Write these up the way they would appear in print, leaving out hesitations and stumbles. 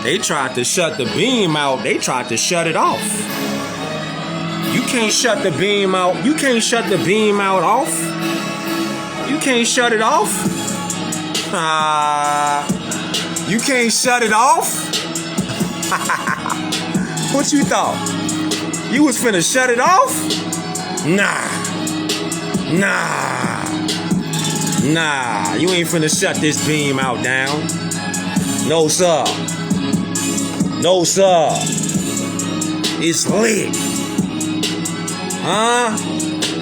They tried to shut the beam out. They tried to shut it off. You can't shut the beam out. You can't shut the beam out off. You can't shut it off. You can't shut it off. What you thought? You was finna shut it off? Nah. You ain't finna shut this beam out down. No, sir. No, sir. It's lit.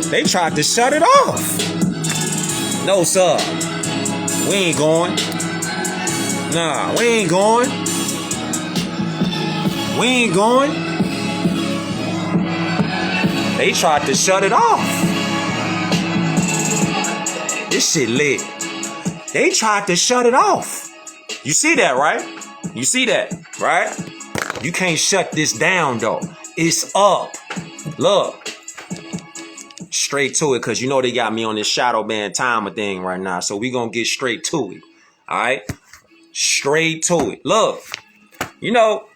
They tried to shut it off. No, sir. We ain't going. Nah, we ain't going. We ain't going. They tried to shut it off. This shit lit. They tried to shut it off. You see that, right? You see that, right? You can't shut this down, though. It's up. Look. Straight to it, because you know they got me on this shadow band timer thing right now. So we gonna get straight to it. All right? Straight to it. Look. You know,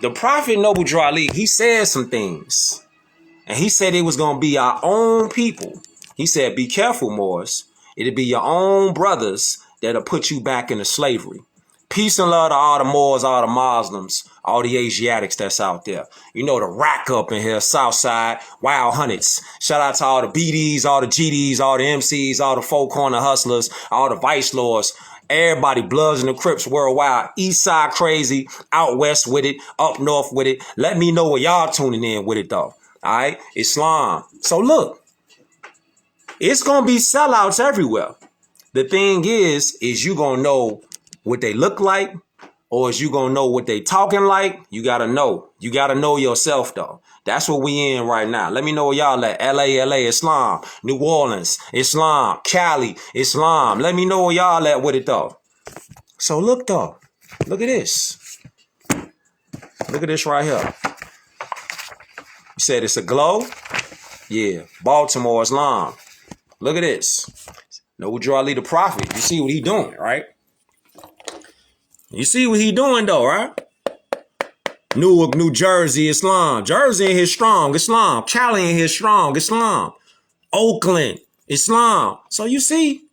the Prophet Noble Drew Ali, he said some things. And he said it was gonna be our own people. He said, be careful, Moors. It'll be your own brothers that'll put you back into slavery. Peace and love to all the Moors, all the Muslims, all the Asiatics that's out there. You know, the rack up in here, Southside, Wild Hunnets. Shout out to all the BDs, all the GDs, all the MCs, all the Four Corner Hustlers, all the Vice Lords. Everybody, Bloods and the Crips worldwide. East side crazy, out west with it, up north with it. Let me know where y'all tuning in with it, though. All right? Islam. So look, it's going to be sellouts everywhere. The thing is you going to know what they look like, or is you going to know what they talking like? You got to know. You got to know yourself, though. That's what we in right now. Let me know where y'all at. LA, Islam. New Orleans, Islam. Cali, Islam. Let me know where y'all at with it, though. So look, though. Look at this. Look at this right here. You said it's a glow? Yeah. Baltimore, Islam. Look at this. Noble Drew Ali the Prophet. You see what he doing, right? You see what he doing, though, right? Newark, New Jersey, Islam. Jersey in here strong, Islam. Cali in here strong, Islam. Oakland, Islam. So you see,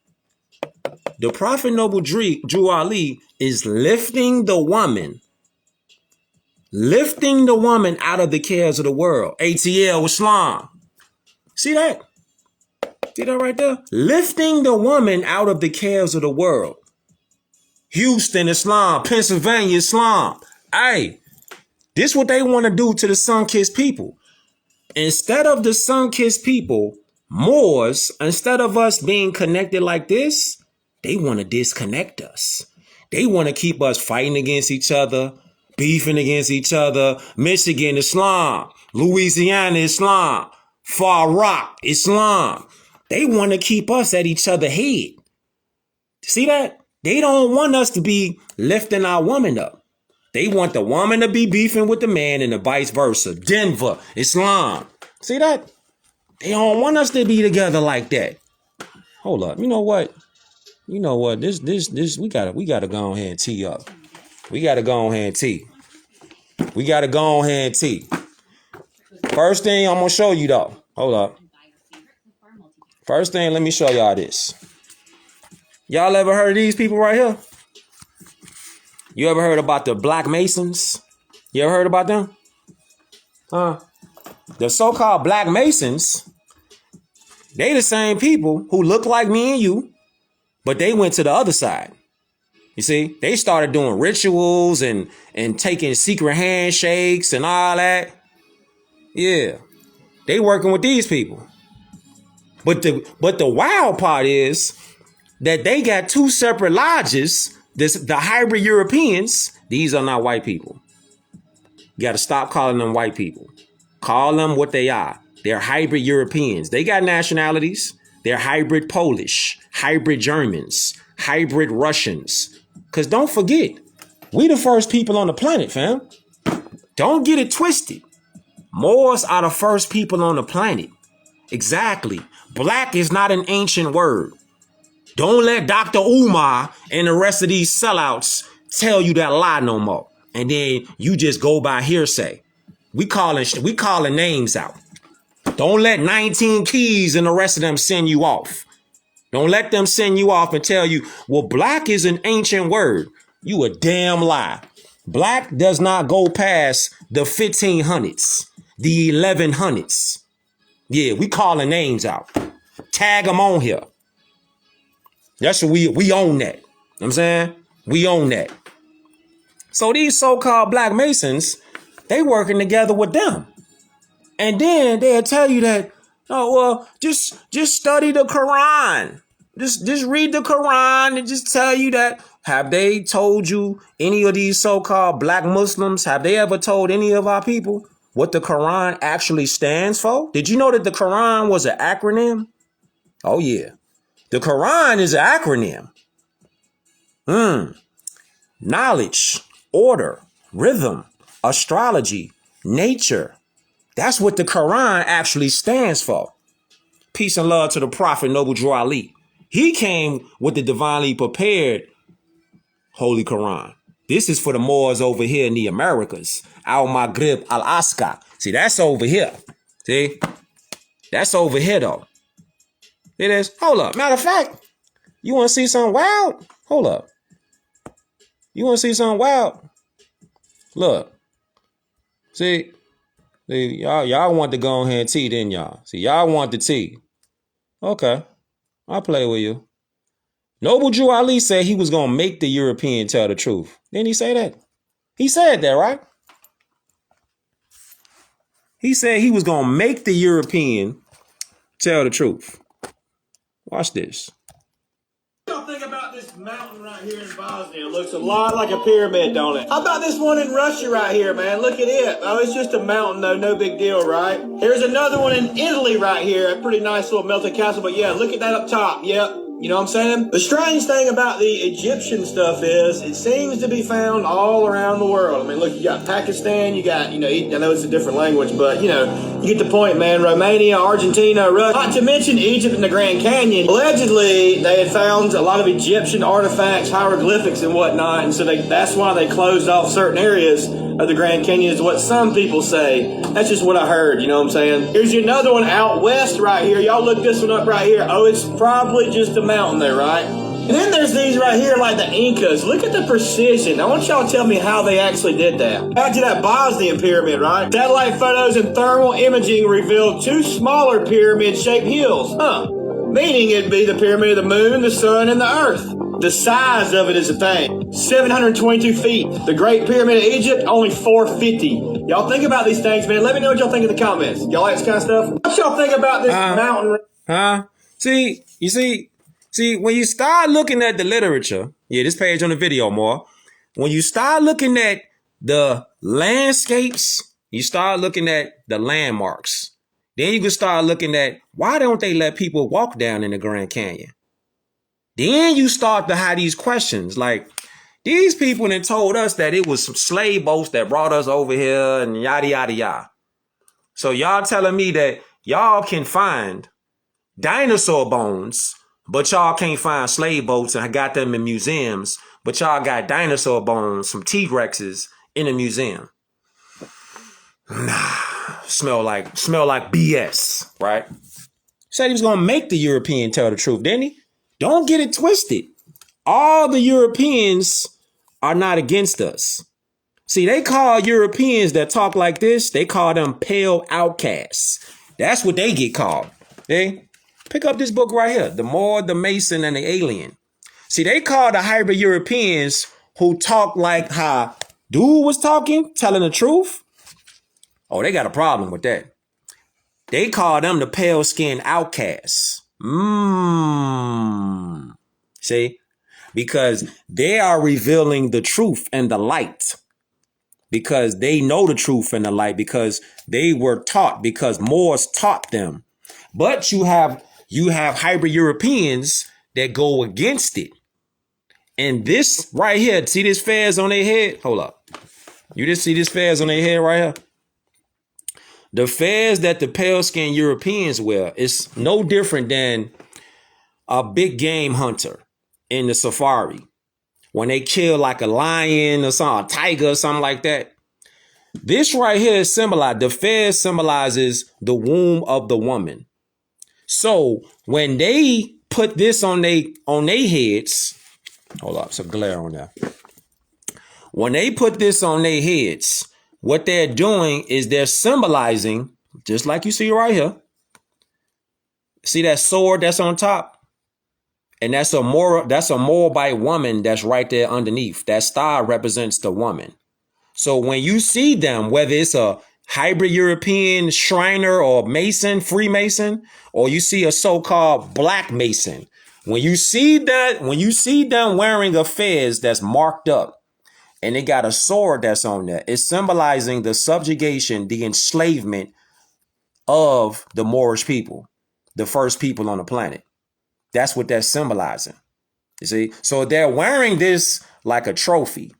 the Prophet Noble Drew Ali is lifting the woman out of the cares of the world. ATL, Islam. See that? See that right there? Lifting the woman out of the cares of the world. Houston, Islam. Pennsylvania, Islam. Hey, this what they want to do to the sun-kissed people. Instead of the sun-kissed people, Moors, instead of us being connected like this, they want to disconnect us. They want to keep us fighting against each other, beefing against each other. Michigan, Islam. Louisiana, Islam. Far Rock, Islam. They want to keep us at each other's head. See that? They don't want us to be lifting our woman up. They want the woman to be beefing with the man and the vice versa. Denver, Islam. See that? They don't want us to be together like that. Hold up. You know what? This we gotta go ahead and tee up. We gotta go ahead and tee. First thing I'm gonna show you though. Hold up. First thing, let me show y'all this. Y'all ever heard of these people right here? You ever heard about the Black Masons? You ever heard about them? The so-called Black Masons, they the same people who look like me and you, but they went to the other side. You see, they started doing rituals and taking secret handshakes and all that. Yeah, they working with these people. But the wild part is that they got two separate lodges. The hybrid Europeans, these are not white people. You got to stop calling them white people. Call them what they are. They're hybrid Europeans. They got nationalities. They're hybrid Polish, hybrid Germans, hybrid Russians. Because don't forget, we the first people on the planet, fam. Don't get it twisted. Moors are the first people on the planet. Exactly. Black is not an ancient word. Don't let Dr. Umar and the rest of these sellouts tell you that lie no more. and then you just go by hearsay. We calling names out. Don't let 19 Keys and the rest of them send you off. Don't let them send you off and tell you, well, black is an ancient word. You a damn lie. Black does not go past the 1500s, the 1100s. Yeah, we calling names out. Tag them on here. That's what we own that. You know what I'm saying? We own that. So these so-called Black Masons, they working together with them. And then they'll tell you that, oh, well, just study the Quran. Just read the Quran and just tell you that. Have they told you, any of these so-called Black Muslims, have they ever told any of our people what the Quran actually stands for? Did you know that the Quran was an acronym? Oh, yeah. The Quran is an acronym. Knowledge, order, rhythm, astrology, nature. That's what the Quran actually stands for. Peace and love to the Prophet Noble Drew Ali. He came with the divinely prepared Holy Quran. This is for the Moors over here in the Americas. Al-Maghrib, Alaska. See, that's over here. See? That's over here, though. It is. Hold up. Matter of fact, you want to see something wild? Hold up. You want to see something wild? Look. See, y'all want to go ahead and tea, didn't y'all? See, y'all want the tea. Okay. I'll play with you. Noble Drew Ali said he was going to make the European tell the truth. Didn't he say that? He said that, right? He said he was going to make the European tell the truth. Watch this. What y'all think about this mountain right here in Bosnia? It looks a lot like a pyramid, don't it? How about this one in Russia right here, man? Look at it. Oh, it's just a mountain, though. No big deal, right? Here's another one in Italy right here. A pretty nice little melted castle. But yeah, look at that up top. Yep. You know what I'm saying? The strange thing about the Egyptian stuff is it seems to be found all around the world. I mean, look, you got Pakistan, you got, I know it's a different language, but, you get the point, man. Romania, Argentina, Russia, not to mention Egypt and the Grand Canyon. Allegedly, they had found a lot of Egyptian artifacts, hieroglyphics and whatnot, and so that's why they closed off certain areas of the Grand Canyon is what some people say. That's just what I heard, you know what I'm saying? Here's another one out west right here. Y'all look this one up right here. Oh, it's probably just a mountain there, right? And then there's these right here like the Incas. Look at the precision. I want y'all to tell me how they actually did that. Back to that Bosnian pyramid, right? Satellite photos and thermal imaging revealed two smaller pyramid-shaped hills. Meaning it'd be the pyramid of the moon, the sun, and the earth. The size of it is a thing. 722 feet. The Great Pyramid of Egypt, only 450. Y'all think about these things, man. Let me know what y'all think in the comments. Y'all like this kind of stuff? What y'all think about this mountain? See, when you start looking at the literature, this page on the video more. When you start looking at the landscapes, you start looking at the landmarks. Then you can start looking at why don't they let people walk down in the Grand Canyon? Then you start to have these questions like these people that told us that it was some slave boats that brought us over here and yada, yada, yada. So y'all telling me that y'all can find dinosaur bones, but y'all can't find slave boats and I got them in museums, but y'all got dinosaur bones, some T-Rexes in a museum. Nah, smell like BS, right? Said he was going to make the European tell the truth, didn't he? Don't get it twisted. All the Europeans are not against us. See, they call Europeans that talk like this, they call them pale outcasts. That's what they get called. Okay? Pick up this book right here, The Moor, the Mason, and the Alien. See, they call the hybrid Europeans who talk like how dude was talking, telling the truth. Oh, they got a problem with that. They call them the pale-skinned outcasts. See? Because they are revealing the truth and the light. Because they know the truth and the light. Because they were taught. Because Moors taught them. But you have hybrid Europeans that go against it. And this right here, see this fez on their head? Hold up. You just see this fez on their head right here? The fez that the pale-skinned Europeans wear is no different than a big game hunter in the safari. when they kill like a lion or something, a tiger or something like that. This right here is symbolized. The fez symbolizes the womb of the woman. So when they put this on they heads, hold up, some glare on there. When they put this on their heads, what they're doing is they're symbolizing, just like you see right here. See that sword that's on top? And that's a Moabite woman that's right there underneath. That star represents the woman. So when you see them, whether it's a hybrid European Shriner or Mason, Freemason, or you see a so-called Black Mason, when you see them wearing a fez that's marked up and they got a sword that's on there, it's symbolizing the subjugation, the enslavement of the Moorish people, the first people on the planet. That's what that's symbolizing. You see? So they're wearing this like a trophy.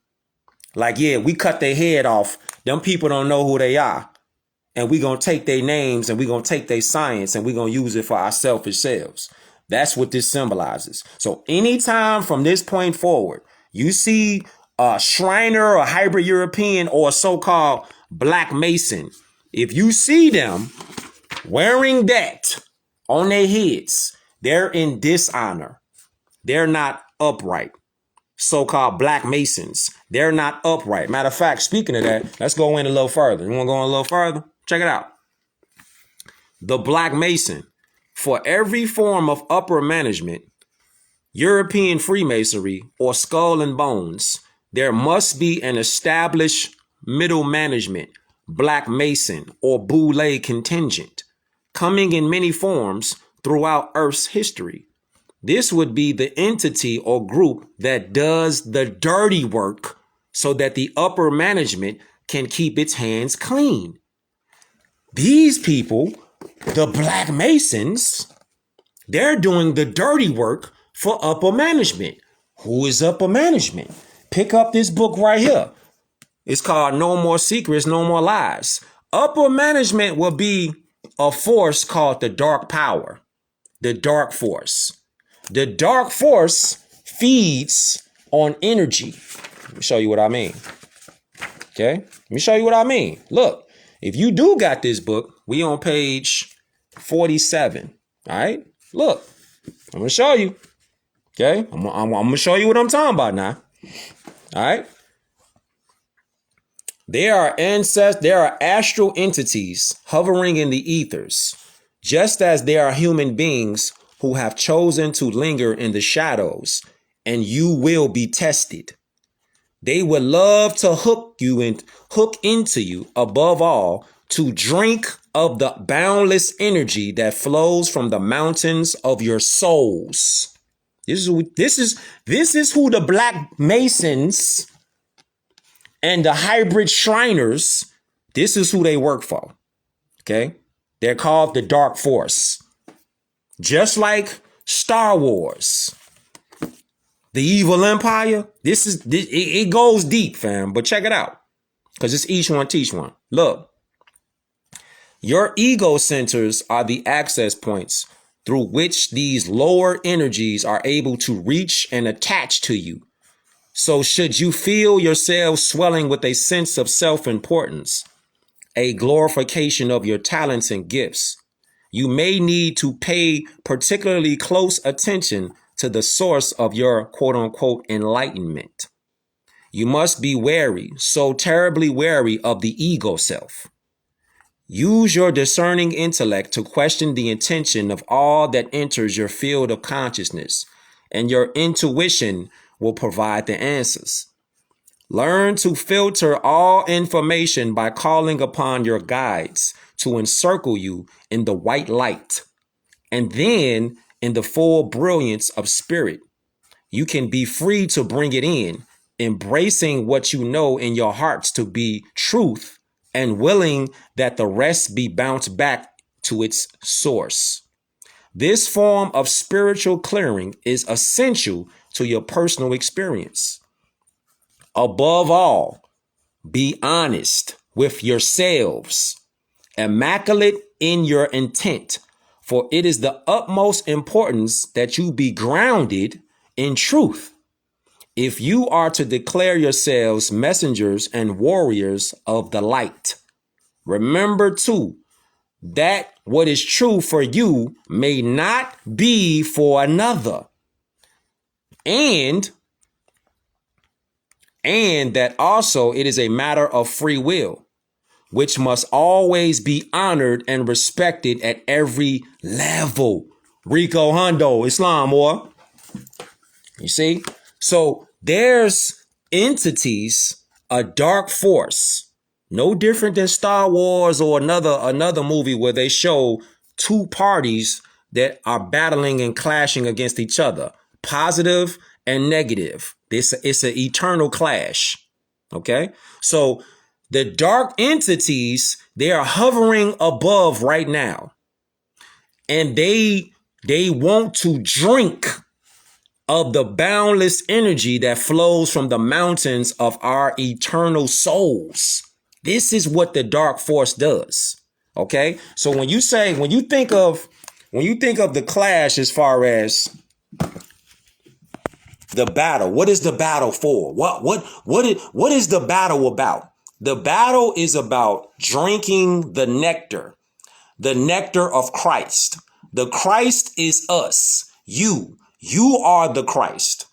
Like, yeah, we cut their head off. Them people don't know who they are. And we're going to take their names and we're going to take their science and we're going to use it for our selfish selves. That's what this symbolizes. So anytime from this point forward, you see a Shriner, a hybrid European, or a so-called Black Mason, if you see them wearing that on their heads, they're in dishonor. They're not upright. So-called Black Masons, they're not upright. Matter of fact, speaking of that, let's go in a little further. You want to go in a little further? Check it out. The Black Mason, for every form of upper management, European Freemasonry, or skull and bones, there must be an established middle management, Black Mason, or Boule contingent, coming in many forms throughout Earth's history. This would be the entity or group that does the dirty work so that the upper management can keep its hands clean. These people, the Black Masons, they're doing the dirty work for upper management. Who is upper management? Pick up this book right here. It's called No More Secrets, No More Lies. Upper management will be a force called the Dark Power, the Dark Force. The dark force feeds on energy. Let me show you what I mean. Okay, let me show you what I mean. Look, if you do got this book, we on page 47. All right, look, I'm gonna show you. Okay, I'm gonna show you what I'm talking about now. All right, there are astral entities hovering in the ethers, just as there are human beings who have chosen to linger in the shadows, and you will be tested. They would love to hook into you, above all, to drink of the boundless energy that flows from the mountains of your souls. This is who the Black Masons and the hybrid Shriners, this is who they work for. Okay? They're called the Dark Force. Just like Star Wars, the Evil Empire, it goes deep, fam. But check it out, because it's each one teach one. Look, your ego centers are the access points through which these lower energies are able to reach and attach to you. So should you feel yourself swelling with a sense of self-importance, a glorification of your talents and gifts, you may need to pay particularly close attention to the source of your quote unquote enlightenment. You must be wary, so terribly wary of the ego self. Use your discerning intellect to question the intention of all that enters your field of consciousness, and your intuition will provide the answers. Learn to filter all information by calling upon your guides to encircle you in the white light. And then, in the full brilliance of spirit, you can be free to bring it in, embracing what you know in your hearts to be truth and willing that the rest be bounced back to its source. This form of spiritual clearing is essential to your personal experience. Above all, be honest with yourselves, immaculate in your intent, for it is the utmost importance that you be grounded in truth if you are to declare yourselves messengers and warriors of the light, remember too that what is true for you may not be for another, and that also it is a matter of free will, which must always be honored and respected at every level. Rico Hundo, Islam, or you see? So there's entities, a dark force, no different than Star Wars or another movie where they show two parties that are battling and clashing against each other, positive and negative. It's an eternal clash. Okay. So the dark entities, they are hovering above right now, and they want to drink of the boundless energy that flows from the mountains of our eternal souls. This is what the dark force does. Okay. So when you think of the clash as far as the battle, what is the battle for? What is the battle about? The battle is about drinking the nectar of Christ. The Christ is us. You are the Christ.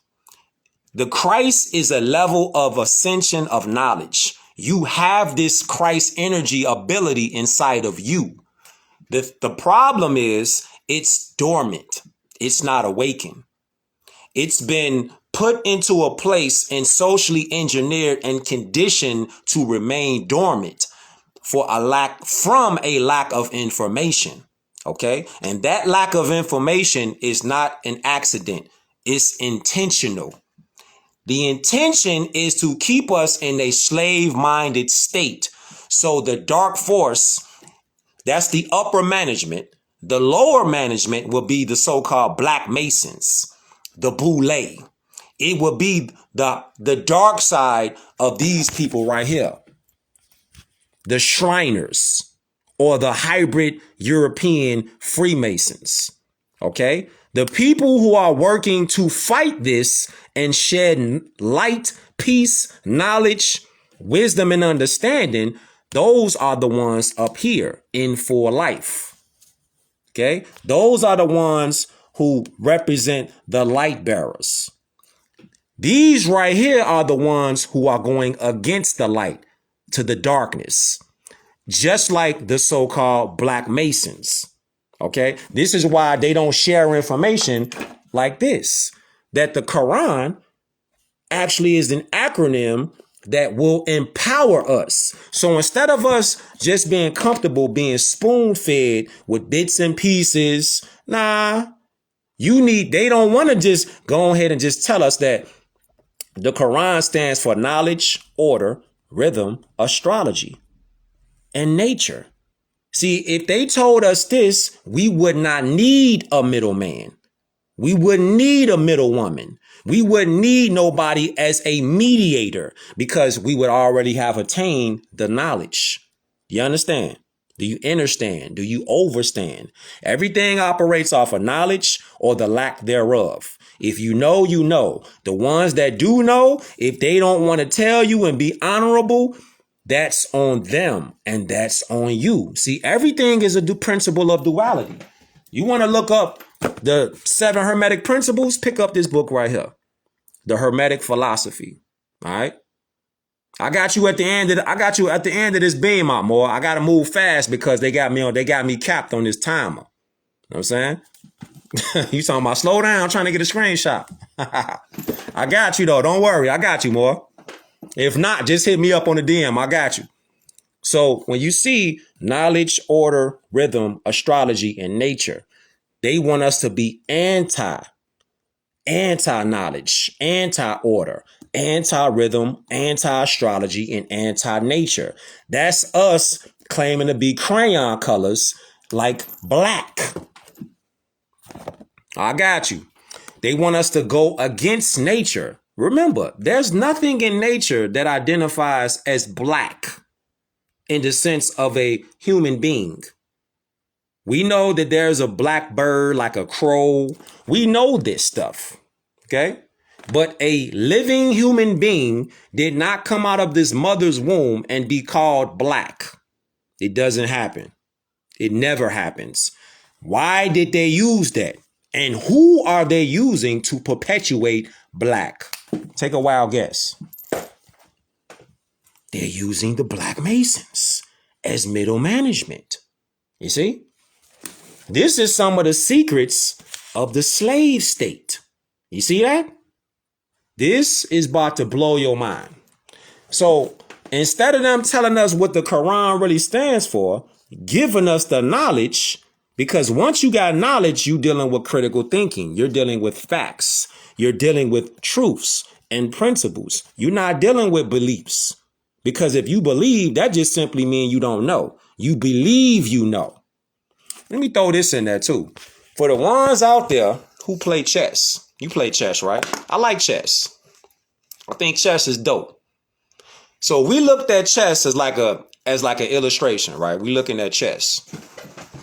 The Christ is a level of ascension of knowledge. You have this Christ energy ability inside of you. The problem is it's dormant. It's not awakened. It's been put into a place and socially engineered and conditioned to remain dormant from a lack of information. Okay. And that lack of information is not an accident. It's intentional. The intention is to keep us in a slave-minded state. So the dark force, that's the upper management. The lower management will be the so-called Black Masons, the Boule. It will be the dark side of these people right here. The Shriners, or the hybrid European Freemasons. Okay. The people who are working to fight this and shed light, peace, knowledge, wisdom, and understanding, those are the ones up here in for life. Okay. Those are the ones who represent the light bearers. These right here are the ones who are going against the light to the darkness, just like the so-called Black Masons. Okay. This is why they don't share information like this, that the Quran actually is an acronym that will empower us. So instead of us just being comfortable being spoon-fed with bits and pieces, they don't want to just go ahead and just tell us that the Quran stands for knowledge, order, rhythm, astrology, and nature. See, if they told us this, we would not need a middleman. We wouldn't need a middle woman. We wouldn't need nobody as a mediator because we would already have attained the knowledge. You understand? Do you understand? Do you overstand? Everything operates off of knowledge or the lack thereof. If you know, you know. The ones that do know, if they don't want to tell you and be honorable, that's on them and that's on you. See, everything is a principle of duality. You want to look up the 7 Hermetic principles? Pick up this book right here, The Hermetic Philosophy. All right. I got you at the end of this beam, more. I got to move fast because they got me capped on this timer. You know what I'm saying? You talking about slow down, I'm trying to get a screenshot. I got you though. Don't worry. I got you, more. If not, just hit me up on the DM. I got you. So when you see knowledge, order, rhythm, astrology, and nature, they want us to be anti-knowledge, anti-order, anti-rhythm, anti-astrology, and anti-nature. That's us claiming to be crayon colors like black. I got you. They want us to go against nature. Remember, there's nothing in nature that identifies as black in the sense of a human being. We know that there's a black bird like a crow. We know this stuff. Okay. But a living human being did not come out of this mother's womb and be called black. It doesn't happen. It never happens. Why did they use that? And who are they using to perpetuate black? Take a wild guess. They're using the Black Masons as middle management. You see? This is some of the secrets of the slave state. You see that? This is about to blow your mind. So instead of them telling us what the Quran really stands for, giving us the knowledge, because once you got knowledge, you're dealing with critical thinking. You're dealing with facts. You're dealing with truths and principles. You're not dealing with beliefs. Because if you believe, that just simply means you don't know. You believe you know. Let me throw this in there too. For the ones out there who play chess. You play chess, right? I like chess. I think chess is dope. So we looked at chess as like an illustration, right? We looking at chess.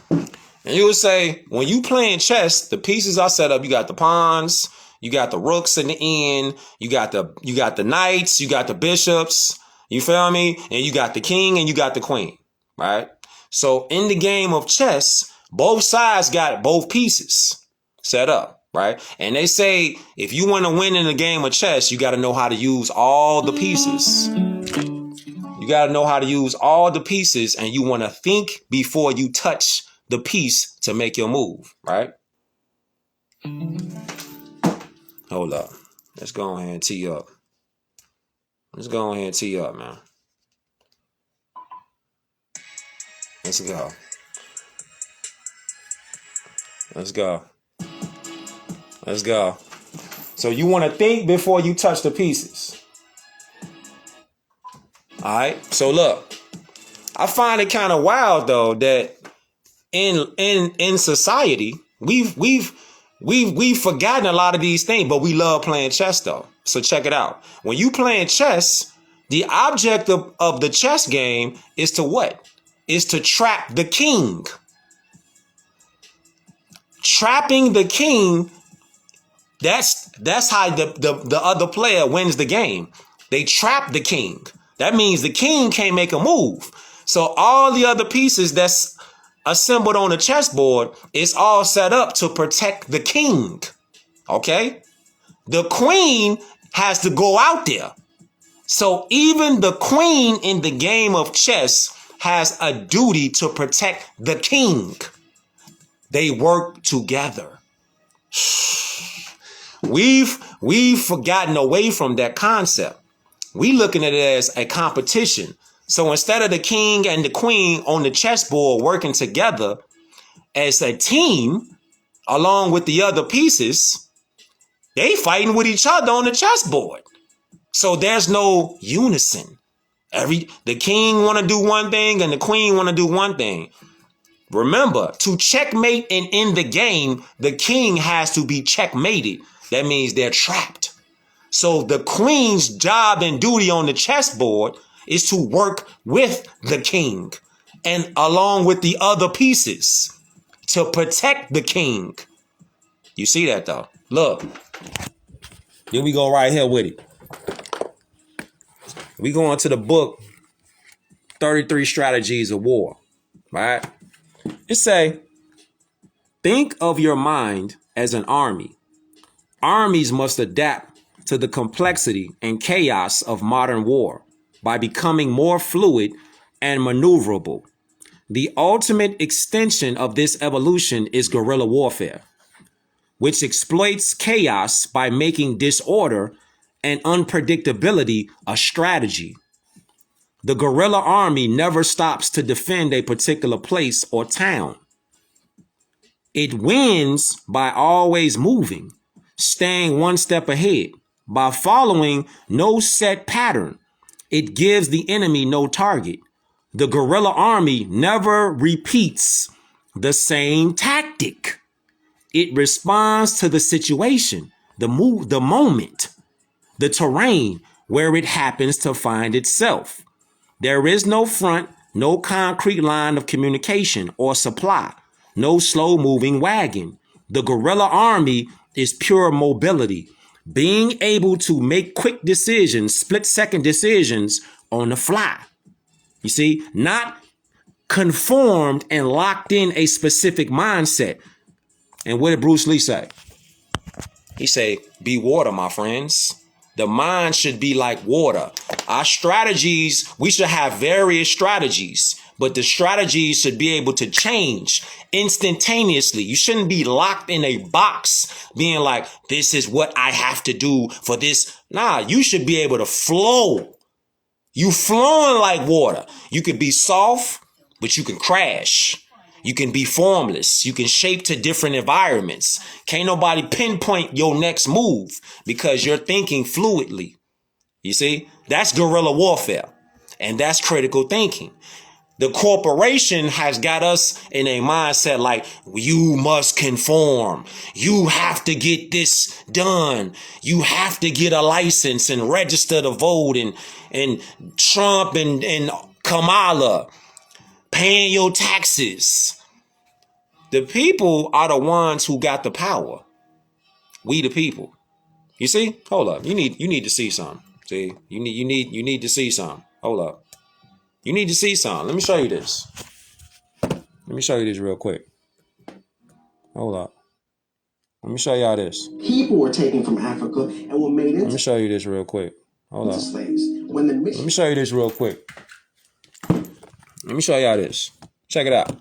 And you would say, when you playing chess, the pieces are set up. You got the pawns, you got the rooks in the end, you got the knights, you got the bishops, you feel me? And you got the king and you got the queen, right? So in the game of chess, both sides got both pieces set up, right? And they say, if you want to win in a game of chess, you got to know how to use all the pieces. You got to know how to use all the pieces, and you want to think before you touch the piece to make your move, right? Hold up. Let's go ahead and tee up. Let's go ahead and tee up, man. Let's go. Let's go. Let's go. So you want to think before you touch the pieces. All right. So look, I find it kind of wild though that in society we've forgotten a lot of these things, but we love playing chess though. So check it out. When you playing chess, the object of the chess game is to what? Is to trap the king. Trapping the king, that's how the other player wins the game. They trap the king. That means the king can't make a move. So all the other pieces that's assembled on the chessboard is all set up to protect the king. Okay? The queen has to go out there. So even the queen in the game of chess has a duty to protect the king. They work together. We've forgotten away from that concept. We looking at it as a competition. So instead of the king and the queen on the chessboard working together as a team, along with the other pieces, they fighting with each other on the chessboard. So there's no unison. The king want to do one thing and the queen want to do one thing. Remember, to checkmate and end the game, the king has to be checkmated. That means they're trapped. So the queen's job and duty on the chessboard is to work with the king and along with the other pieces to protect the king. You see that though? Look. Then we go right here with it. We go into the book, 33 Strategies of War, right? It say, think of your mind as an army. Armies must adapt to the complexity and chaos of modern war by becoming more fluid and maneuverable. The ultimate extension of this evolution is guerrilla warfare, which exploits chaos by making disorder and unpredictability a strategy. The guerrilla army never stops to defend a particular place or town. It wins by always moving, staying one step ahead. By following no set pattern, it gives the enemy no target. The guerrilla army never repeats the same tactic. It responds to the situation, the moment, the terrain where it happens to find itself. There is no front, no concrete line of communication or supply, no slow moving wagon. The guerrilla army is pure mobility, Being able to make quick decisions, split-second decisions on the fly. You see, not conformed and locked in a specific mindset. And what did Bruce Lee say? He say, be water, my friends. The mind should be like water. Our strategies, we should have various strategies, but the strategies should be able to change instantaneously. You shouldn't be locked in a box being like, this is what I have to do for this. Nah, you should be able to flow. You flowing like water. You could be soft, but you can crash. You can be formless. You can shape to different environments. Can't nobody pinpoint your next move because you're thinking fluidly. You see, that's guerrilla warfare, and that's critical thinking. The corporation has got us in a mindset like, you must conform. You have to get this done. You have to get a license and register to vote, and Trump and Kamala paying your taxes. The people are the ones who got the power. We the people. You see? Hold up. You need to see something. See? You need to see something. Hold up. You need to see something. Let me show you this. Let me show you this real quick. Hold up. Let me show y'all this. People were taken from Africa and were made into Let me show you this real quick. Hold up. slaves. When the Let me show you this real quick. Let me show y'all this. Check it out.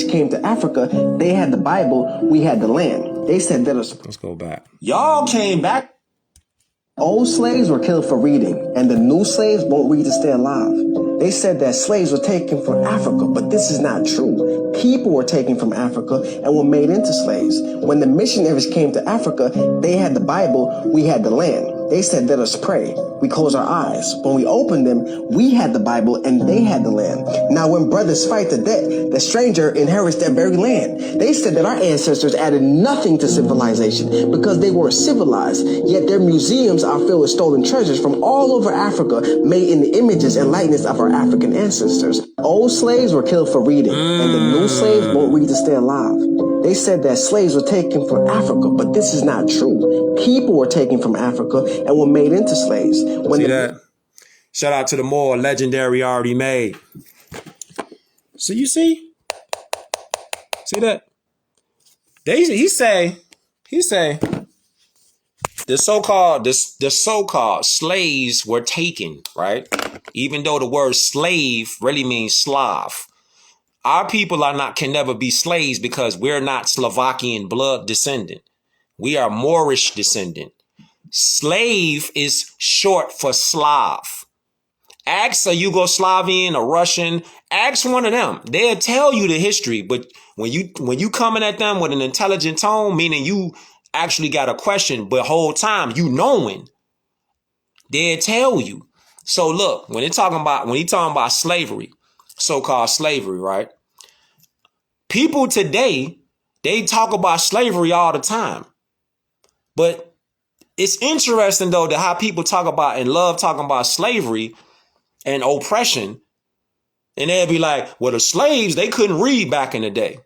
came to Africa, they had the Bible, we had the land. They said that us Let's go back. Y'all came back. old slaves were killed for reading, and the new slaves won't read to stay alive. They said that slaves were taken from Africa, but this is not true. People were taken from Africa and were made into slaves. When the missionaries came to Africa, they had the Bible, we had the land. They said, let us pray. We closed our eyes. When we opened them, we had the Bible and they had the land. Now when brothers fight to death, the stranger inherits that very land. They said that our ancestors added nothing to civilization because they were civilized, yet their museums are filled with stolen treasures from all over Africa made in the images and likeness of our African ancestors. Old slaves were killed for reading, and the new slaves won't read to stay alive. They said that slaves were taken from Africa, but this is not true. People were taken from Africa and were made into slaves. See that? Shout out to the more legendary already made. So you see that? He say the so-called slaves were taken, right? Even though the word slave really means Slav. Our people can never be slaves because we're not Slovakian blood descendant. We are Moorish descendant. Slave is short for Slav. Ask a Yugoslavian, a Russian, ask one of them. They'll tell you the history, but when you coming at them with an intelligent tone, meaning you actually got a question, but whole time you knowing, they'll tell you. So look, when he talking about slavery, so-called slavery, right? People today, they talk about slavery all the time. But it's interesting, though, that how people talk about and love talking about slavery and oppression. And they'll be like, well, the slaves, they couldn't read back in the day.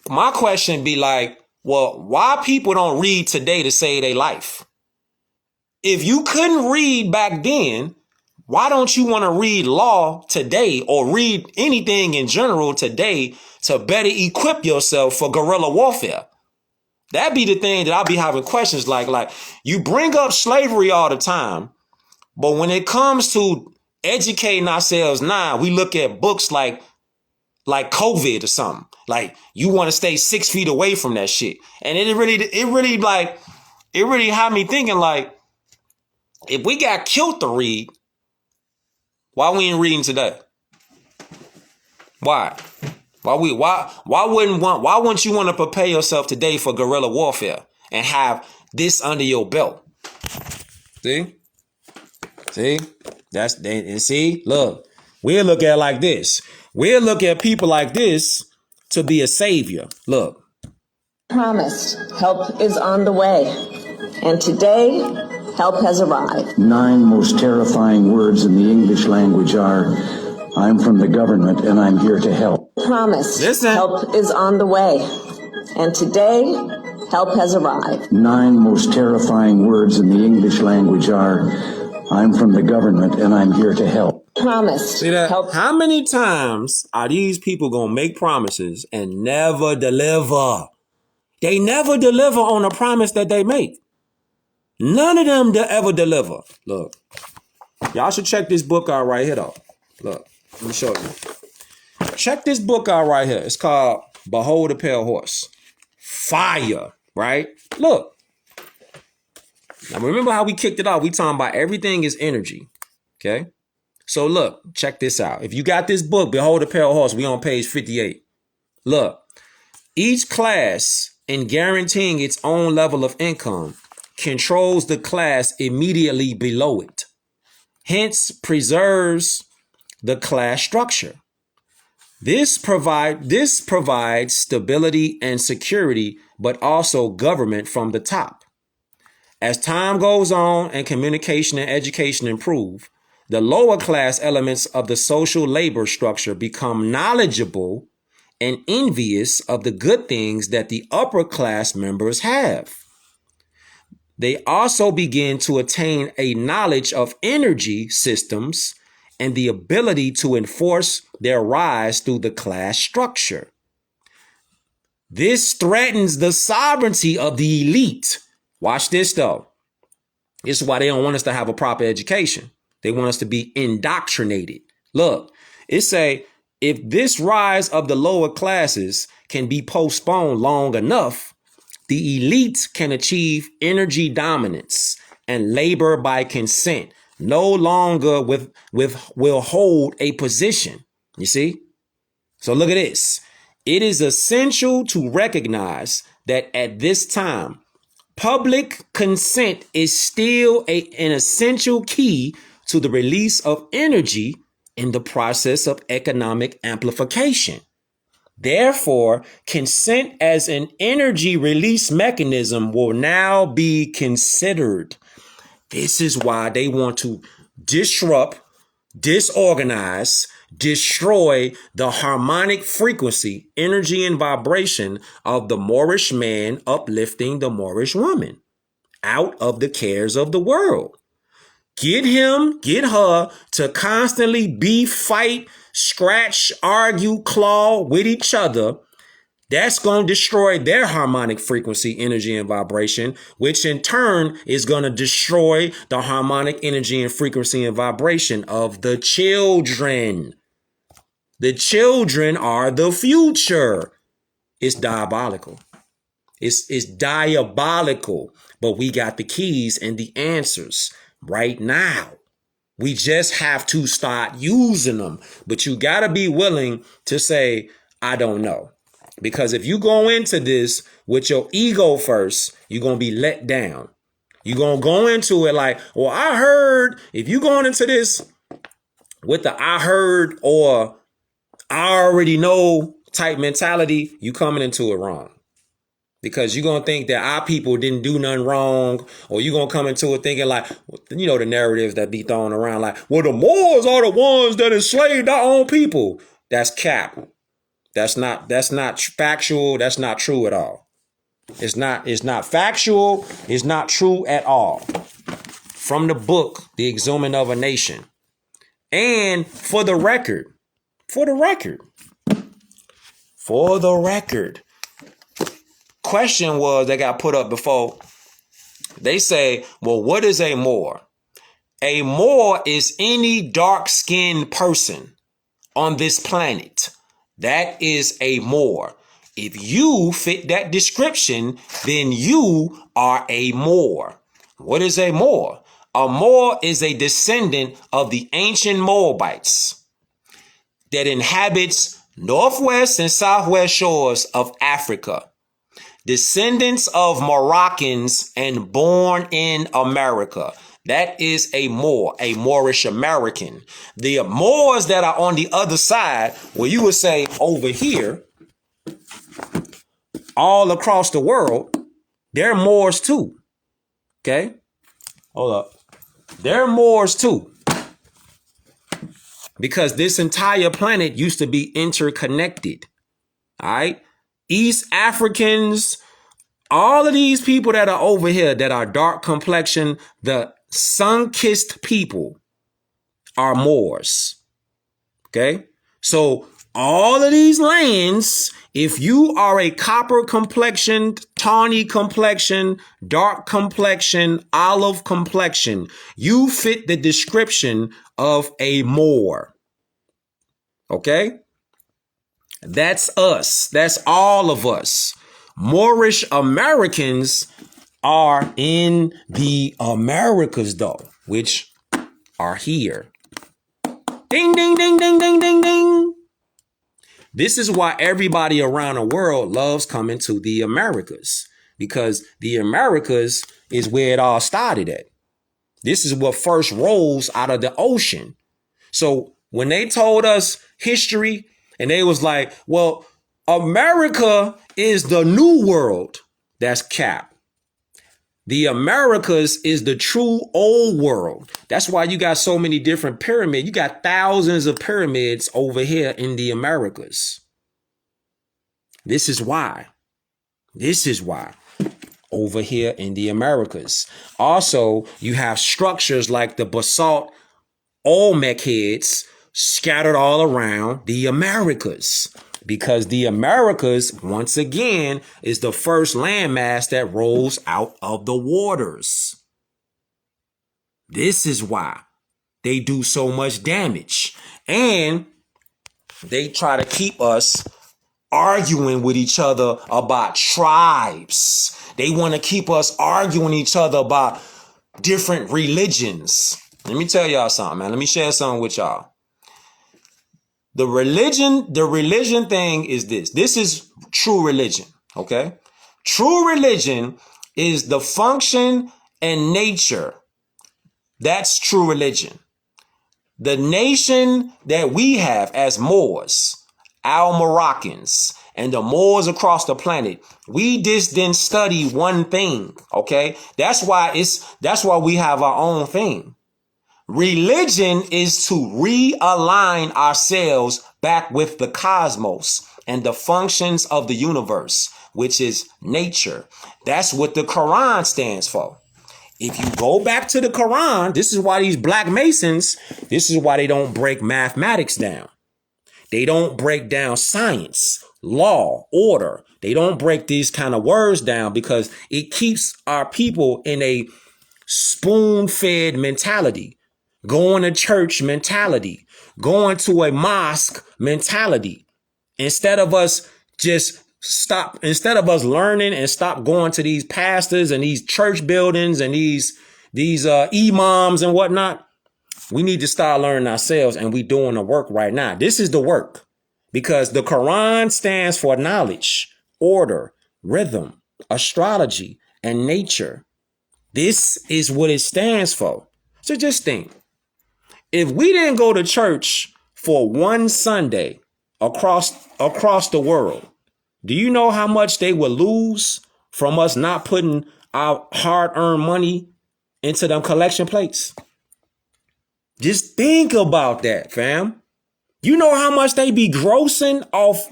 My question be like, well, why people don't read today to save their life? If you couldn't read back then, why don't you want to read law today or read anything in general today to better equip yourself for guerrilla warfare? That'd be the thing that I'll be having questions like you bring up slavery all the time, but when it comes to educating ourselves now, we look at books like COVID or something. Like you want to stay 6 feet away from that shit. And it really had me thinking like, if we got killed to read, why we ain't reading today? Why? Why wouldn't you want to prepare yourself today for guerrilla warfare and have this under your belt? See, look, we'll look at it like this. We'll look at people like this to be a savior. Look. Promised, help is on the way. And today, help has arrived. 9 most terrifying words in the English language are, I'm from the government and I'm here to help. Promised, help is on the way. And today, help has arrived. 9 most terrifying words in the English language are, I'm from the government and I'm here to help. Promised. See that? Help. How many times are these people going to make promises and never deliver? They never deliver on a promise that they make. None of them ever deliver. Look, y'all should check this book out right here, though. Look, let me show you. Check this book out right here. It's called Behold the Pale Horse. Fire, right? Look. Now, remember how we kicked it off? We talking about everything is energy, okay? So look, check this out. If you got this book, Behold the Pale Horse, we on page 58. Look, each class in guaranteeing its own level of income controls the class immediately below it. Hence, preserves the class structure. This provides stability and security, but also government from the top. As time goes on and communication and education improve, the lower class elements of the social labor structure become knowledgeable and envious of the good things that the upper class members have. They also begin to attain a knowledge of energy systems and the ability to enforce their rise through the class structure. This threatens the sovereignty of the elite. Watch this though. This is why they don't want us to have a proper education. They want us to be indoctrinated. Look, it say, if this rise of the lower classes can be postponed long enough, the elite can achieve energy dominance and labor by consent, no longer will hold a position. You see? So look at this. It is essential to recognize that at this time, public consent is still an essential key to the release of energy in the process of economic amplification. Therefore, consent as an energy release mechanism will now be considered. This is why they want to disrupt, disorganize, destroy the harmonic frequency, energy, and vibration of the Moorish man uplifting the Moorish woman out of the cares of the world. Get him, get her to constantly beef, fight, scratch, argue, claw with each other. That's going to destroy their harmonic frequency, energy, and vibration, which in turn is going to destroy the harmonic energy and frequency and vibration of the children. The children are the future. It's diabolical. It's diabolical, but we got the keys and the answers right now. We just have to start using them. But you got to be willing to say, I don't know. Because if you go into this with your ego first, you're going to be let down. You're going to go into it like, well, I heard. If you're going into this with the I heard or I already know type mentality, you coming into it wrong. Because you're going to think that our people didn't do nothing wrong, or you're going to come into it thinking like, you know, the narratives that be thrown around like, well, the Moors are the ones that enslaved our own people. That's cap. That's not factual. That's not true at all. It's not factual. It's not true at all. From the book, The Exhuming of a Nation. And for the record, question was that got put up before. They say, well, what is a Moor? A Moor is any dark-skinned person on this planet. That is a Moor. If you fit that description, then you are a Moor. What is a Moor? A Moor is a descendant of the ancient Moabites that inhabits northwest and southwest shores of Africa. Descendants of Moroccans and born in America. That is a Moor, a Moorish American. The Moors that are on the other side, where you would say over here, all across the world, they're Moors too. Okay? Hold up. They're Moors too. Because this entire planet used to be interconnected. All right? East Africans All of these people that are over here that are dark complexion, the sun-kissed people are Moors. Okay? So all of these lands, if you are a copper complexion, tawny complexion, dark complexion, olive complexion, you fit the description of a Moor. Okay? That's us. That's all of us. Moorish Americans are in the Americas, though, which are here. Ding, ding, ding, ding, ding, ding, ding. This is why everybody around the world loves coming to the Americas, because the Americas is where it all started at. This is what first rose out of the ocean. So when they told us history and they was like, well, America is the new world, that's cap. The Americas is the true old world. That's why you got so many different pyramids. You got thousands of pyramids over here in the Americas. This is why. This is why. Over here in the Americas. Also, you have structures like the basalt Olmec heads scattered all around the Americas. Because the Americas, once again, is the first landmass that rose out of the waters. This is why they do so much damage. And they try to keep us arguing with each other about tribes. They want to keep us arguing each other about different religions. Let me tell y'all something, man. Let me share something with y'all. The religion thing is this. This is true religion, okay? True religion is the function and nature. That's true religion. The nation that we have as Moors, our Moroccans, and the Moors across the planet, we just didn't study one thing, okay? That's why we have our own thing. Religion is to realign ourselves back with the cosmos and the functions of the universe, which is nature. That's what the Quran stands for. If you go back to the Quran, this is why these black Masons, this is why they don't break mathematics down. They don't break down science, law, order. They don't break these kind of words down because it keeps our people in a spoon-fed mentality. Going to church mentality, going to a mosque mentality. Instead of us learning and stop going to these pastors and these church buildings and these imams and whatnot, we need to start learning ourselves, and we doing the work right now. This is the work, because the Quran stands for knowledge, order, rhythm, astrology, and nature. This is what it stands for. So just think. If we didn't go to church for one Sunday across the world, do you know how much they would lose from us not putting our hard-earned money into them collection plates? Just think about that, fam. You know how much they be grossing off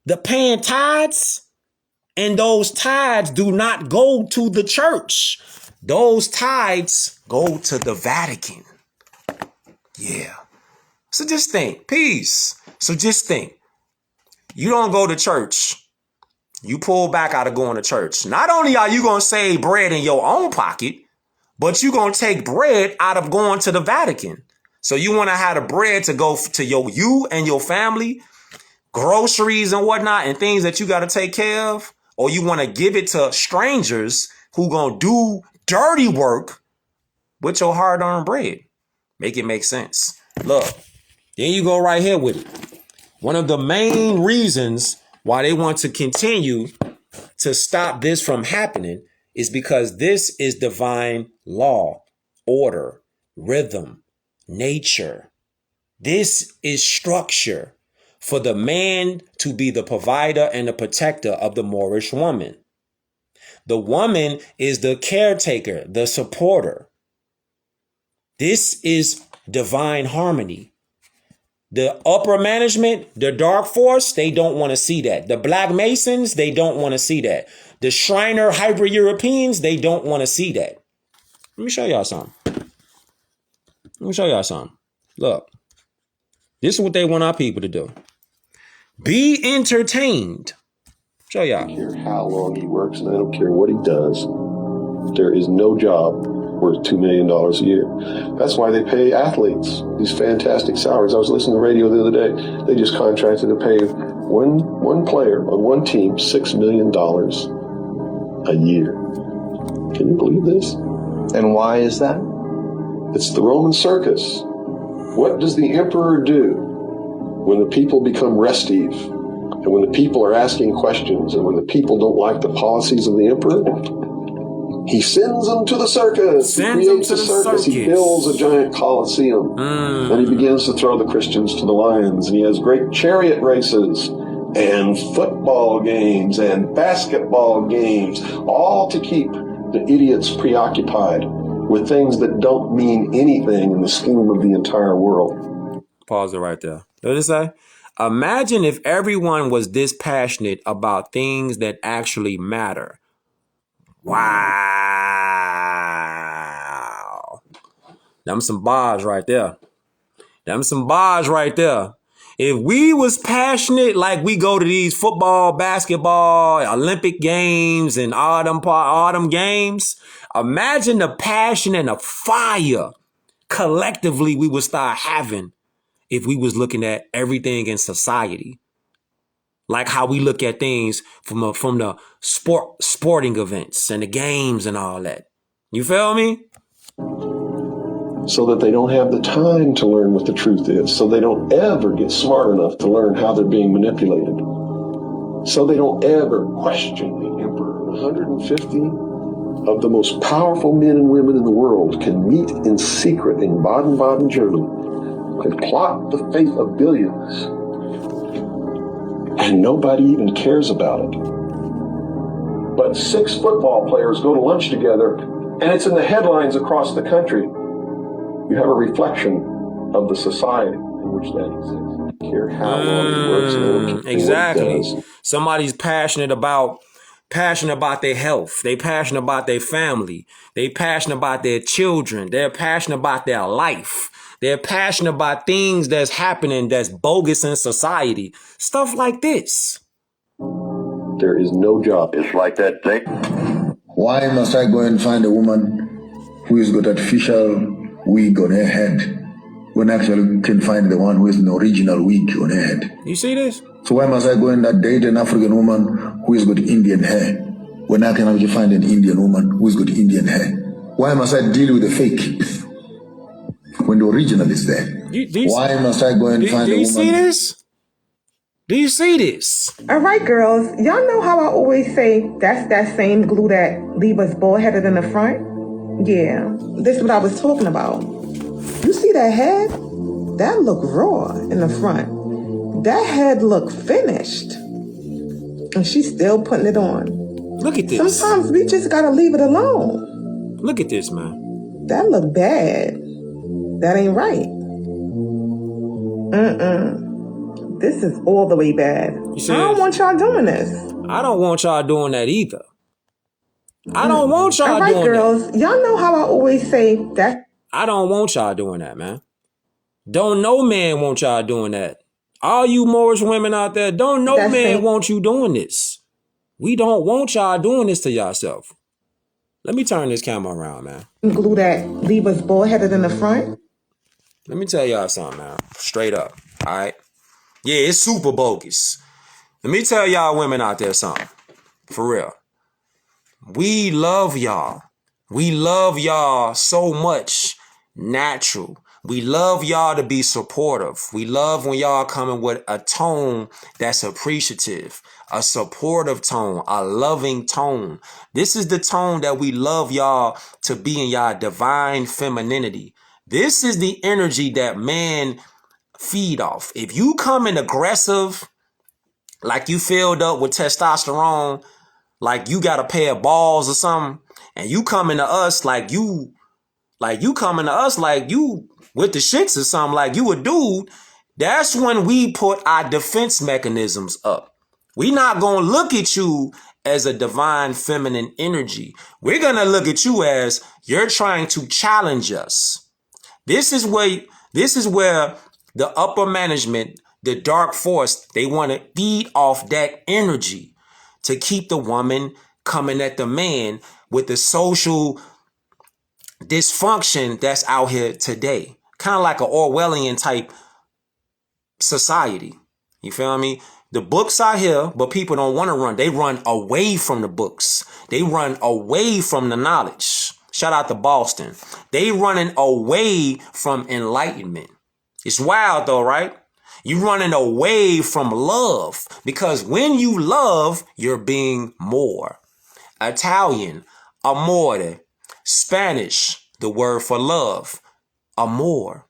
the paying tithes? And those tithes do not go to the church. Those tithes go to the Vatican. Yeah. So just think. Peace. So just think. You don't go to church. You pull back out of going to church. Not only are you going to save bread in your own pocket, but you're going to take bread out of going to the Vatican. So you want to have the bread to go to you and your family, groceries and whatnot, and things that you got to take care of. Or you want to give it to strangers who going to do dirty work with your hard-earned bread. Make it make sense. Look, there you go right here with it. One of the main reasons why they want to continue to stop this from happening is because this is divine law, order, rhythm, nature. This is structure for the man to be the provider and the protector of the Moorish woman. The woman is the caretaker, the supporter. This is divine harmony. The upper management, the dark force, they don't want to see that. The black Masons, they don't want to see that. The Shriner hyper-Europeans, they don't want to see that. Let me show y'all something. Look, this is what they want our people to do. Be entertained. Show y'all. I don't care how long he works, and I don't care what he does. There is no job worth $2 million a year. That's why they pay athletes these fantastic salaries. I was listening to the radio the other day. They just contracted to pay one player on one team $6 million a year. Can you believe this? And why is that? It's the Roman Circus. What does the emperor do when the people become restive, and when the people are asking questions, and when the people don't like the policies of the emperor? He sends them to the circus. He creates a circus. He builds a giant coliseum. And he begins to throw the Christians to the lions. And he has great chariot races and football games and basketball games, all to keep the idiots preoccupied with things that don't mean anything in the scheme of the entire world. Pause it right there. What did it say? Imagine if everyone was this passionate about things that actually matter. Wow. Them some bars right there. If we was passionate like we go to these football, basketball, Olympic games and all them games, imagine the passion and the fire collectively we would start having if we was looking at everything in society. Like how we look at things from the sporting events and the games and all that. You feel me? So that they don't have the time to learn what the truth is. So they don't ever get smart enough to learn how they're being manipulated. So they don't ever question the emperor. 150 of the most powerful men and women in the world can meet in secret in Baden-Baden, Germany, and plot the fate of billions. And nobody even cares about it. But 6 football players go to lunch together, and it's in the headlines across the country. You have a reflection of the society in which that exists. I don't care how long it works. Exactly. Somebody's passionate about their health. They passionate about their family. They passionate about their children. They're passionate about their life. They're passionate about things that's happening that's bogus in society. Stuff like this. There is no job. It's like that thing. Why must I go and find a woman who has got artificial wig on her head when I actually can find the one who has an original wig on her head? You see this? So why must I go and date an African woman who has got Indian hair when I can actually find an Indian woman who has got Indian hair? Why must I deal with the fake when the original is there? Why must I go and find a woman? Do you see this? Do you see this? All right, girls. Y'all know how I always say that's that same glue that leave us bald-headed in the front? Yeah, this is what I was talking about. You see that head? That look raw in the front. That head look finished. And she's still putting it on. Look at this. Sometimes we just gotta leave it alone. Look at this, man. That look bad. That ain't right. This is all the way bad. I don't want y'all doing this. I don't want y'all doing that either. I don't want y'all doing that. All right, girls. Y'all know how I always say that. I don't want y'all doing that, man. Don't no man want y'all doing that. All you Moorish women out there, don't no man want you doing this. We don't want y'all doing this to yourself. Let me turn this camera around, man. Glue that leave us bald-headed in the front. Let me tell y'all something, man. Straight up, all right? Yeah, it's super bogus. Let me tell y'all women out there something. For real. We love y'all. We love y'all so much natural. We love y'all to be supportive. We love when y'all coming with a tone that's appreciative, a supportive tone, a loving tone. This is the tone that we love y'all to be in y'all divine femininity. This is the energy that men feed off. If you come in aggressive, like you filled up with testosterone, like you got a pair of balls or something, and you coming to us like you with the shits or something, like you a dude, that's when we put our defense mechanisms up. We're not going to look at you as a divine feminine energy. We're going to look at you as you're trying to challenge us. This is where the upper management, the dark force, they want to feed off that energy to keep the woman coming at the man with the social dysfunction that's out here today. Kind of like an Orwellian type society. You feel me? The books are here, but people don't want to run. They run away from the books. They run away from the knowledge. Shout out to Boston. They running away from enlightenment. It's wild though, right? You running away from love, because when you love, you're being more. Italian, amore. Spanish, the word for love, amor.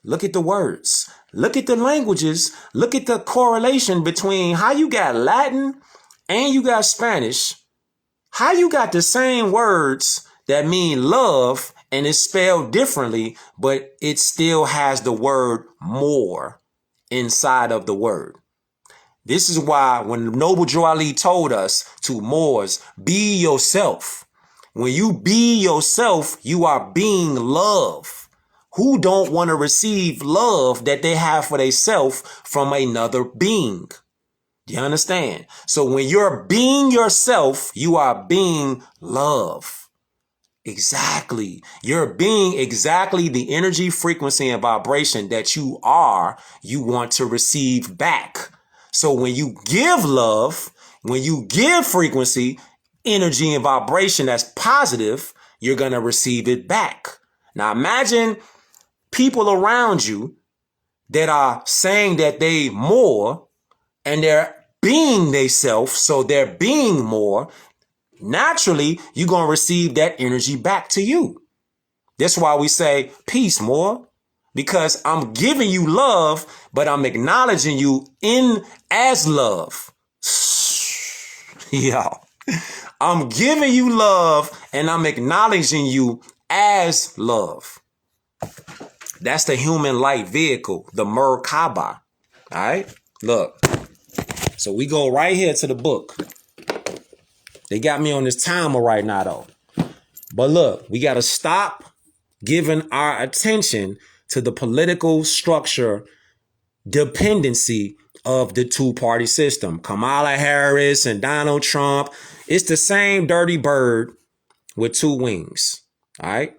Look at the words. Look at the languages. Look at the correlation between how you got Latin and you got Spanish. How you got the same words that mean love and it's spelled differently, but it still has the word more inside of the word. This is why when Noble Drew Ali told us to Moors, be yourself. When you be yourself, you are being love. Who don't want to receive love that they have for themselves from another being? Do you understand? So when you're being yourself, you are being love. Exactly. You're being exactly the energy, frequency, and vibration that you are, you want to receive back. So when you give love, when you give frequency, energy, and vibration that's positive, you're going to receive it back. Now imagine people around you that are saying that they more and they're being themselves, so they're being more. Naturally, you're going to receive that energy back to you. That's why we say peace more, because I'm giving you love, but I'm acknowledging you in as love. Yeah. I'm giving you love and I'm acknowledging you as love. That's the human light vehicle, the Merkaba. All right. Look. So we go right here to the book. They got me on this timer right now, though. But look, we got to stop giving our attention to the political structure dependency of the two-party system. Kamala Harris and Donald Trump. It's the same dirty bird with two wings. All right.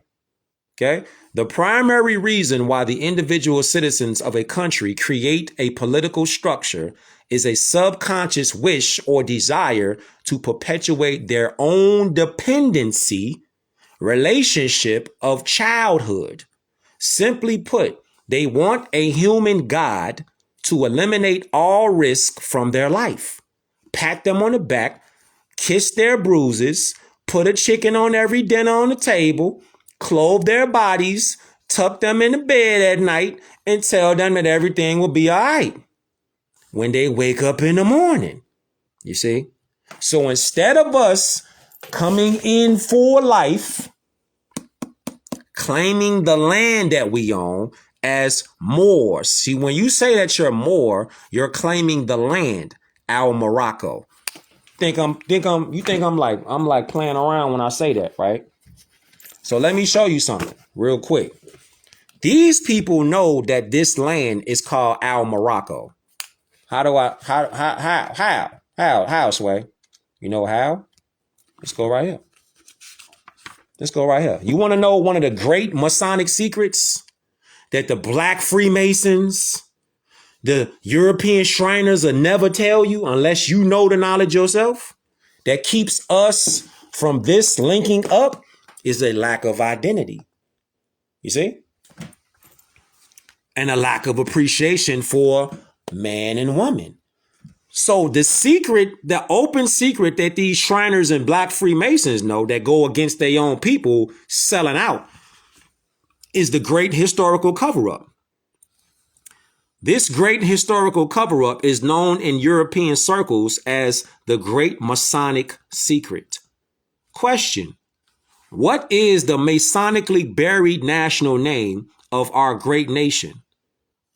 Okay. The primary reason why the individual citizens of a country create a political structure is a subconscious wish or desire to perpetuate their own dependency relationship of childhood. Simply put, they want a human God to eliminate all risk from their life, pat them on the back, kiss their bruises, put a chicken on every dinner on the table, clothe their bodies, tuck them in the bed at night, and tell them that everything will be all right when they wake up in the morning. You see? So instead of us coming in for life, claiming the land that we own as Moors. See, when you say that you're Moor, you're claiming the land, our Morocco. You think I'm like playing around when I say that, right? So let me show you something real quick. These people know that this land is called Al Morocco. How, Sway? You know how? Let's go right here. You want to know one of the great Masonic secrets that the Black Freemasons, the European Shriners will never tell you unless you know the knowledge yourself? That keeps us from this linking up is a lack of identity. You see? And a lack of appreciation for man and woman. So the secret, the open secret that these Shriners and Black Freemasons know that go against their own people selling out is the great historical cover-up. This great historical cover-up is known in European circles as the Great Masonic Secret. Question: what is the Masonically buried national name of our great nation,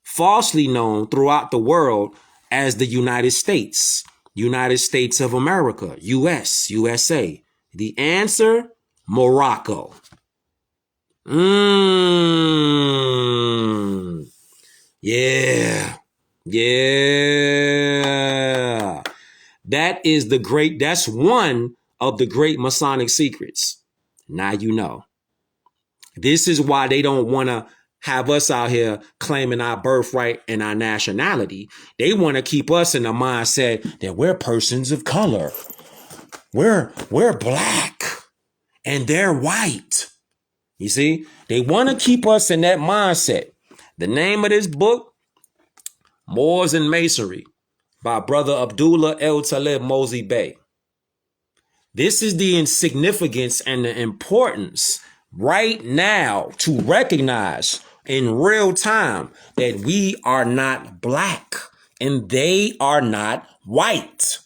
falsely known throughout the world as the United States, United States of America, US, USA? The answer, Morocco. Yeah. Yeah. That's one of the great Masonic secrets. Now you know. This is why they don't want to have us out here claiming our birthright and our nationality. They want to keep us in the mindset that we're persons of color. We're black and they're white. You see, they want to keep us in that mindset. The name of this book, Moors and Masonry, by Brother Abdullah El Talib Mosey Bey. This is the insignificance and the importance right now to recognize in real time that we are not black and they are not white.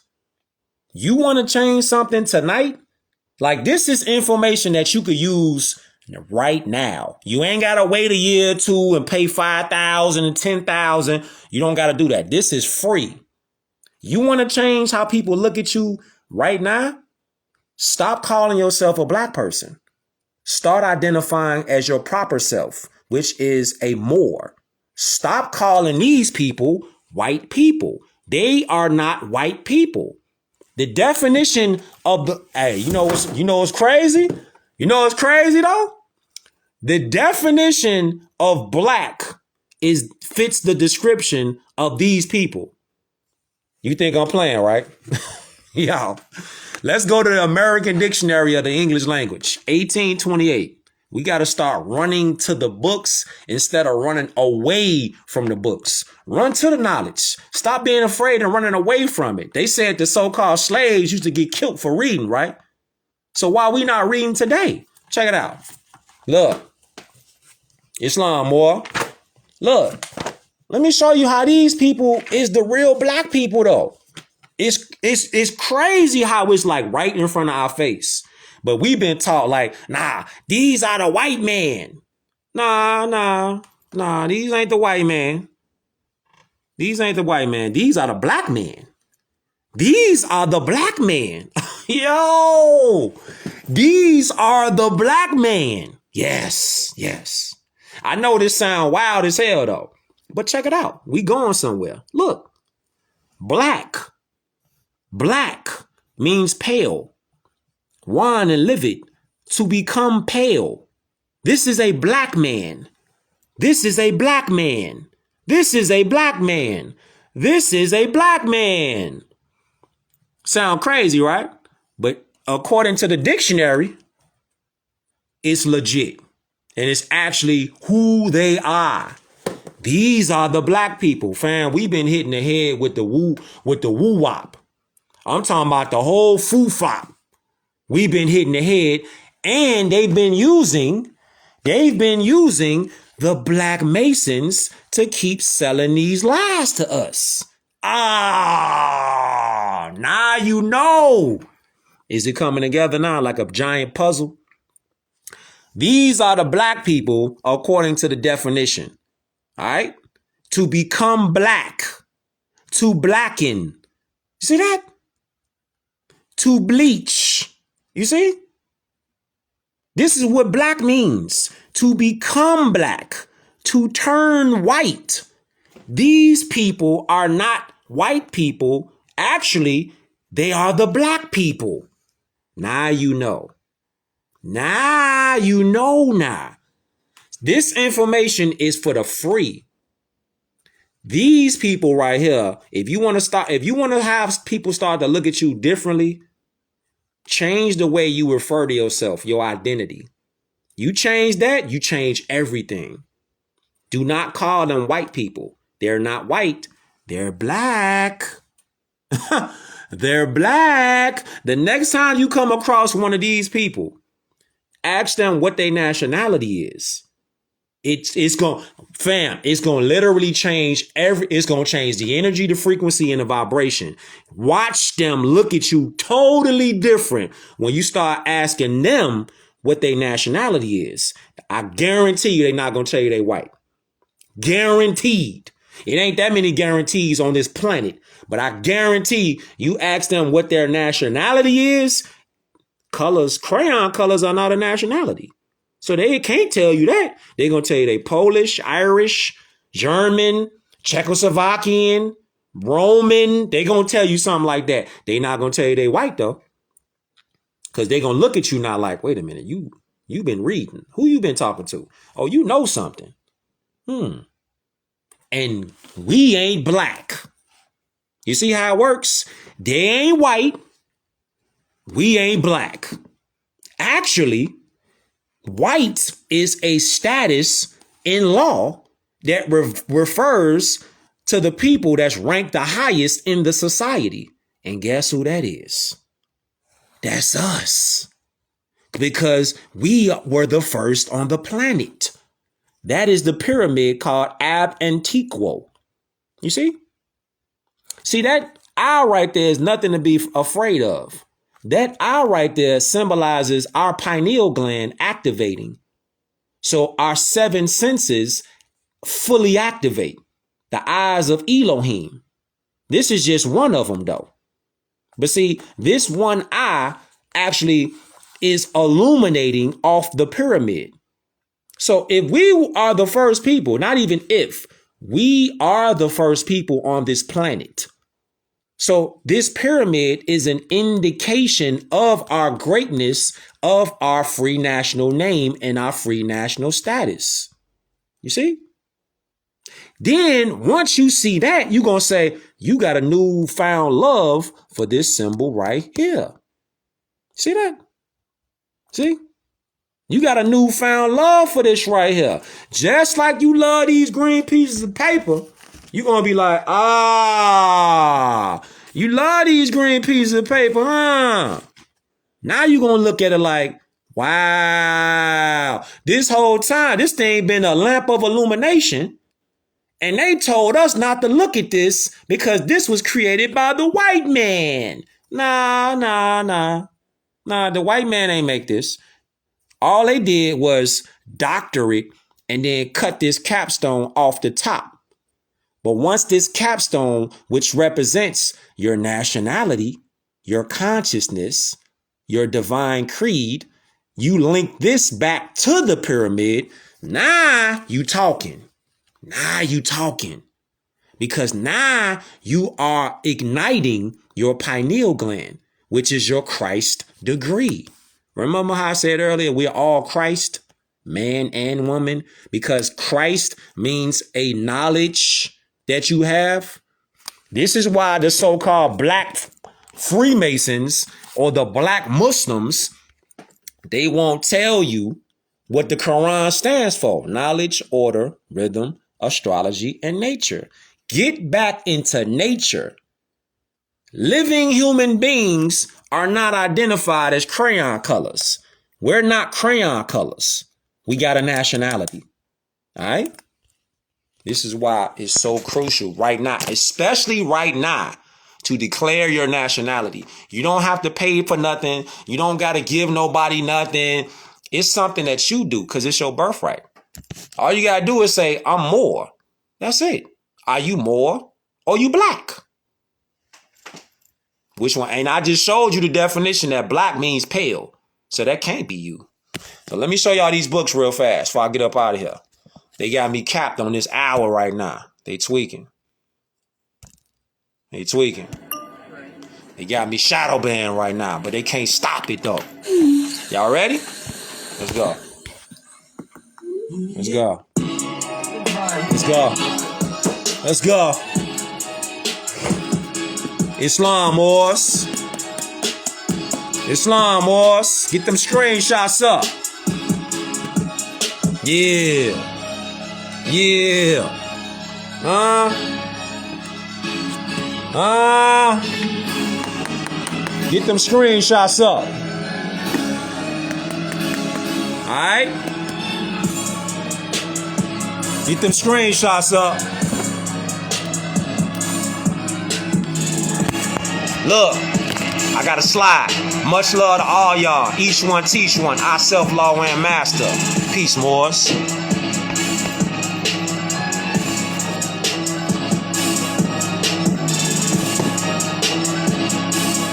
You want to change something tonight? Like, this is information that you could use right now. You ain't got to wait a year or two and pay $5,000 and $10,000. You don't got to do that. This is free. You want to change how people look at you right now? Stop calling yourself a black person. Start identifying as your proper self, which is a Moor. Stop calling these people white people. They are not white people. The definition of the, hey, you know what's crazy? You know what's crazy though? The definition of black fits the description of these people. You think I'm playing, right? Yo, let's go to the American Dictionary of the English Language, 1828. We got to start running to the books instead of running away from the books. Run to the knowledge. Stop being afraid and running away from it. They said the so-called slaves used to get killed for reading, right? So why we not reading today? Check it out. Look. Islam, boy. Look. Let me show you how these people is the real black people, though. It's crazy how it's like right in front of our face. But we've been taught like, nah, these are the white man. Nah, these ain't the white man. These ain't the white man. These are the black men. These are the black men. Yo, these are the black men. Yes. I know this sound wild as hell though, but check it out. We going somewhere. Look, black means pale. Wan and livid, to become pale. This is a black man. This is a black man. This is a black man. This is a black man. Sound crazy, right? But according to the dictionary, it's legit. And it's actually who they are. These are the black people, fam. We've been hitting the head with the woo-wop. I'm talking about the whole foo-fop. We've been hitting the head, and they've been using the Black Masons to keep selling these lies to us. Now you know. Is it coming together now like a giant puzzle? These are the black people according to the definition. All right? To become black. To blacken. See that? To bleach. You see? This is what black means. To become black. To turn white. These people are not white people. Actually, they are the black people. Now you know. Now you know now. This information is for the free. These people right here, if you want to have people start to look at you differently, change the way you refer to yourself, your identity. You change that, you change everything. Do not call them white people. They're not white. They're black. They're black. The next time you come across one of these people, ask them what their nationality is. It's going to literally change it's going to change the energy, the frequency, and the vibration. Watch them look at you totally different when you start asking them what their nationality is. I guarantee you they're not going to tell you they white. Guaranteed. It ain't that many guarantees on this planet, but I guarantee you ask them what their nationality is, colors, crayon colors are not a nationality. So they can't tell you that. They're going to tell you they Polish, Irish, German, Czechoslovakian, Roman. They're going to tell you something like that. They're not going to tell you they white though. Because they're going to look at you now like, wait a minute, you've been reading. Who you been talking to? Oh, you know something. And we ain't black. You see how it works? They ain't white. We ain't black. Actually, white is a status in law that refers to the people that's ranked the highest in the society. And guess who that is? That's us. Because we were the first on the planet. That is the pyramid called Ab Antiquo. You see? See, that eye right there is nothing to be afraid of. That eye right there symbolizes our pineal gland activating. So our 7 senses fully activate. The eyes of Elohim. This is just one of them though. But see, this one eye actually is illuminating off the pyramid. So if we are the first people, not even if, we are the first people on this planet. So this pyramid is an indication of our greatness, of our free national name and our free national status. You see? Then once you see that, you're going to say, you got a newfound love for this symbol right here. See that? See? You got a newfound love for this right here. Just like you love these green pieces of paper, you're going to be like, you love these green pieces of paper, huh? Now you're going to look at it like, wow, this whole time, this thing been a lamp of illumination. And they told us not to look at this because this was created by the white man. Nah, the white man ain't make this. All they did was doctor it and then cut this capstone off the top. But once this capstone, which represents your nationality, your consciousness, your divine creed, you link this back to the pyramid, now you talking. Now you talking. Because now you are igniting your pineal gland, which is your Christ degree. Remember how I said earlier, we're all Christ, man and woman, because Christ means a knowledge that you have. This is why the so-called black Freemasons or the black Muslims, they won't tell you what the Quran stands for. Knowledge, order, rhythm, astrology, and nature. Get back into nature. Living human beings are not identified as crayon colors. We're not crayon colors. We got a nationality. All right? This is why it's so crucial right now, especially right now, to declare your nationality. You don't have to pay for nothing. You don't got to give nobody nothing. It's something that you do because it's your birthright. All you got to do is say, I'm more. That's it. Are you more or you black? Which one? And I just showed you the definition that black means pale. So that can't be you. So let me show y'all these books real fast before I get up out of here. They got me capped on this hour right now. They tweaking. They got me shadow banned right now, but they can't stop it though. Y'all ready? Let's go. Let's go. Let's go. Let's go. Islam wars. Islam wars. Get them screenshots up. Yeah. Get them screenshots up. Alright? Get them screenshots up. Look, I got a slide. Much love to all y'all. Each one teach one. I self-law and master. Peace, Moors.